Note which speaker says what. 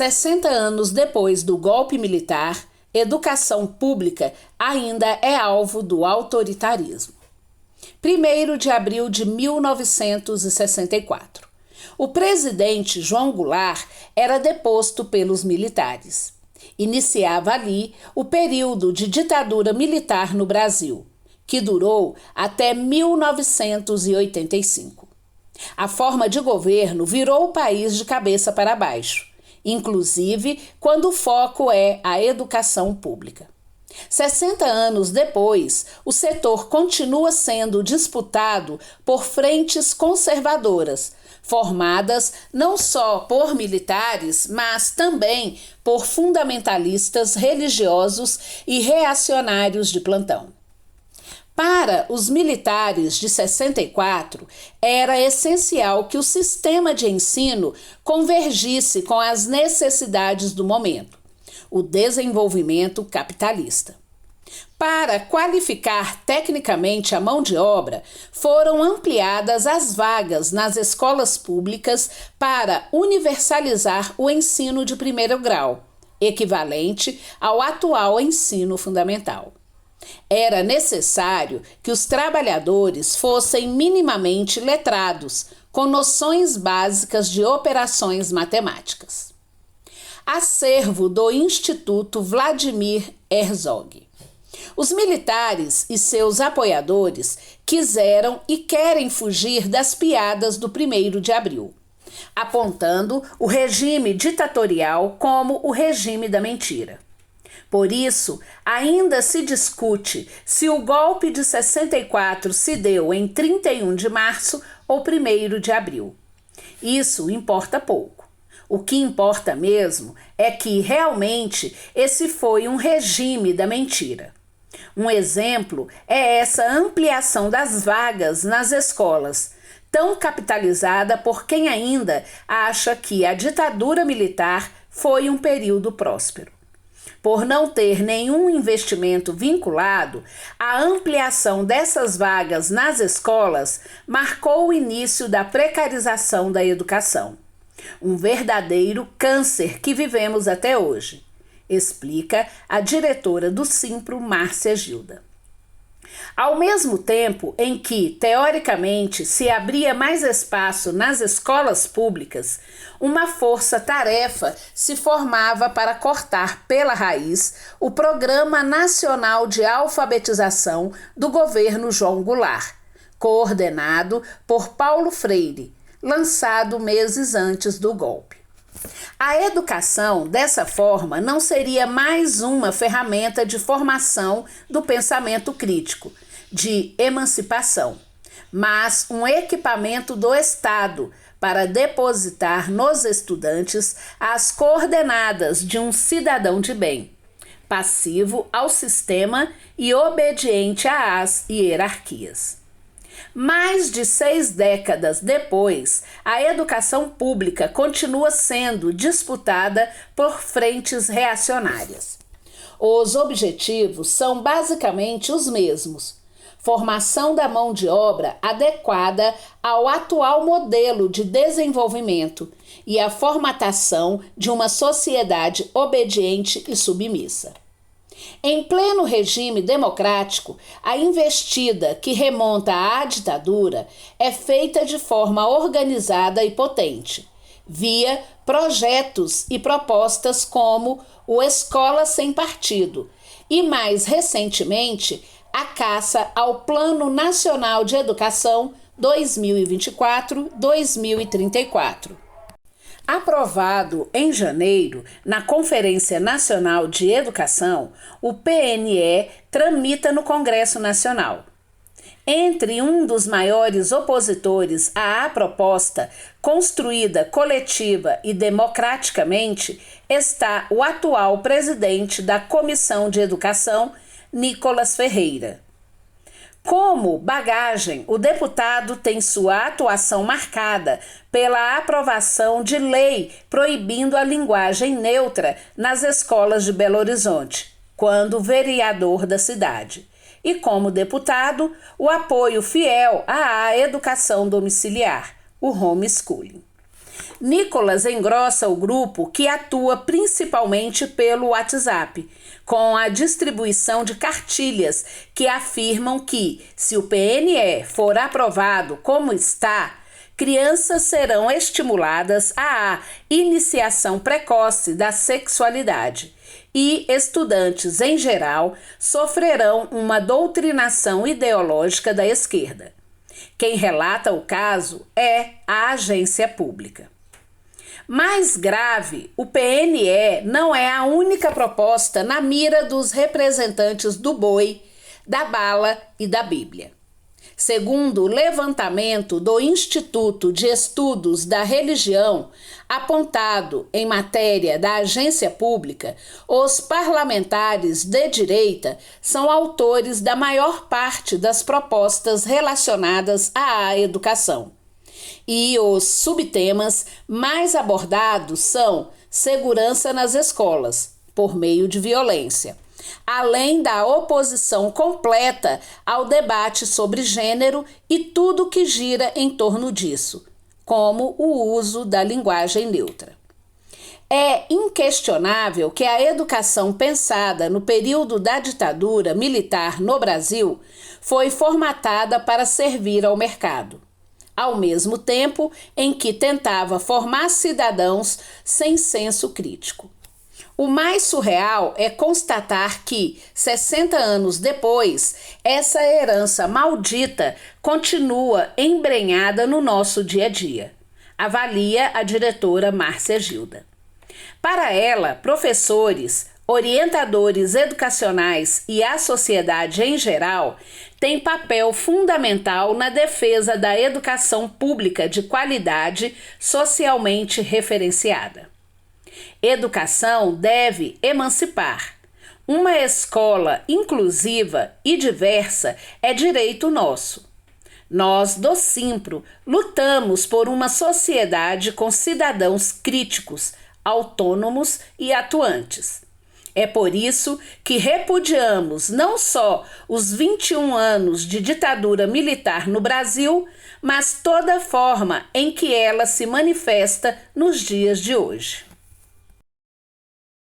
Speaker 1: 60 anos depois do golpe militar, educação pública ainda é alvo do autoritarismo. 1º de abril de 1964. O presidente João Goulart era deposto pelos militares. Iniciava ali o período de ditadura militar no Brasil, que durou até 1985. A forma de governo virou o país de cabeça para baixo, inclusive quando o foco é a educação pública. 60 anos depois, o setor continua sendo disputado por frentes conservadoras, formadas não só por militares, mas também por fundamentalistas religiosos e reacionários de plantão. Para os militares de 64, era essencial que o sistema de ensino convergisse com as necessidades do momento, o desenvolvimento capitalista. Para qualificar tecnicamente a mão de obra, foram ampliadas as vagas nas escolas públicas para universalizar o ensino de primeiro grau, equivalente ao atual ensino fundamental. Era necessário que os trabalhadores fossem minimamente letrados, com noções básicas de operações matemáticas. Acervo do Instituto Vladimir Herzog. Os militares e seus apoiadores quiseram e querem fugir das piadas do 1º de abril, apontando o regime ditatorial como o regime da mentira. Por isso, ainda se discute se o golpe de 64 se deu em 31 de março ou 1º de abril. Isso importa pouco. O que importa mesmo é que, realmente, esse foi um regime da mentira. Um exemplo é essa ampliação das vagas nas escolas, tão capitalizada por quem ainda acha que a ditadura militar foi um período próspero. Por não ter nenhum investimento vinculado, a ampliação dessas vagas nas escolas marcou o início da precarização da educação. Um verdadeiro câncer que vivemos até hoje, explica a diretora do Simpro, Márcia Gilda. Ao mesmo tempo em que, teoricamente, se abria mais espaço nas escolas públicas, uma força-tarefa se formava para cortar pela raiz o Programa Nacional de Alfabetização do governo João Goulart, coordenado por Paulo Freire, lançado meses antes do golpe. A educação, dessa forma, não seria mais uma ferramenta de formação do pensamento crítico, de emancipação, mas um equipamento do Estado para depositar nos estudantes as coordenadas de um cidadão de bem, passivo ao sistema e obediente às hierarquias. Mais de 6 décadas depois, a educação pública continua sendo disputada por frentes reacionárias. Os objetivos são basicamente os mesmos: formação da mão de obra adequada ao atual modelo de desenvolvimento e a formatação de uma sociedade obediente e submissa. Em pleno regime democrático, a investida que remonta à ditadura é feita de forma organizada e potente, via projetos e propostas como o Escola Sem Partido e, mais recentemente, a caça ao Plano Nacional de Educação 2024-2034. Aprovado em janeiro na Conferência Nacional de Educação, o PNE tramita no Congresso Nacional. Entre um dos maiores opositores à proposta, construída coletiva e democraticamente, está o atual presidente da Comissão de Educação, Nicolas Ferreira. Como bagagem, o deputado tem sua atuação marcada pela aprovação de lei proibindo a linguagem neutra nas escolas de Belo Horizonte, quando vereador da cidade. E como deputado, o apoio fiel à educação domiciliar, o homeschooling. Nicolas engrossa o grupo que atua principalmente pelo WhatsApp, com a distribuição de cartilhas que afirmam que, se o PNE for aprovado como está, crianças serão estimuladas à iniciação precoce da sexualidade e estudantes, em geral, sofrerão uma doutrinação ideológica da esquerda. Quem relata o caso é a agência pública. Mais grave, o PNE não é a única proposta na mira dos representantes do boi, da bala e da Bíblia. Segundo o levantamento do Instituto de Estudos da Religião, apontado em matéria da agência pública, os parlamentares de direita são autores da maior parte das propostas relacionadas à educação. E os subtemas mais abordados são segurança nas escolas, por meio de violência, além da oposição completa ao debate sobre gênero e tudo que gira em torno disso, como o uso da linguagem neutra. É inquestionável que a educação pensada no período da ditadura militar no Brasil foi formatada para servir ao mercado, ao mesmo tempo em que tentava formar cidadãos sem senso crítico. O mais surreal é constatar que, 60 anos depois, essa herança maldita continua embrenhada no nosso dia a dia, avalia a diretora Márcia Gilda. Para ela, professores, orientadores educacionais e a sociedade em geral têm papel fundamental na defesa da educação pública de qualidade socialmente referenciada. Educação deve emancipar. Uma escola inclusiva e diversa é direito nosso. Nós, do Simpro, lutamos por uma sociedade com cidadãos críticos, autônomos e atuantes. É por isso que repudiamos não só os 21 anos de ditadura militar no Brasil, mas toda forma em que ela se manifesta nos dias de hoje.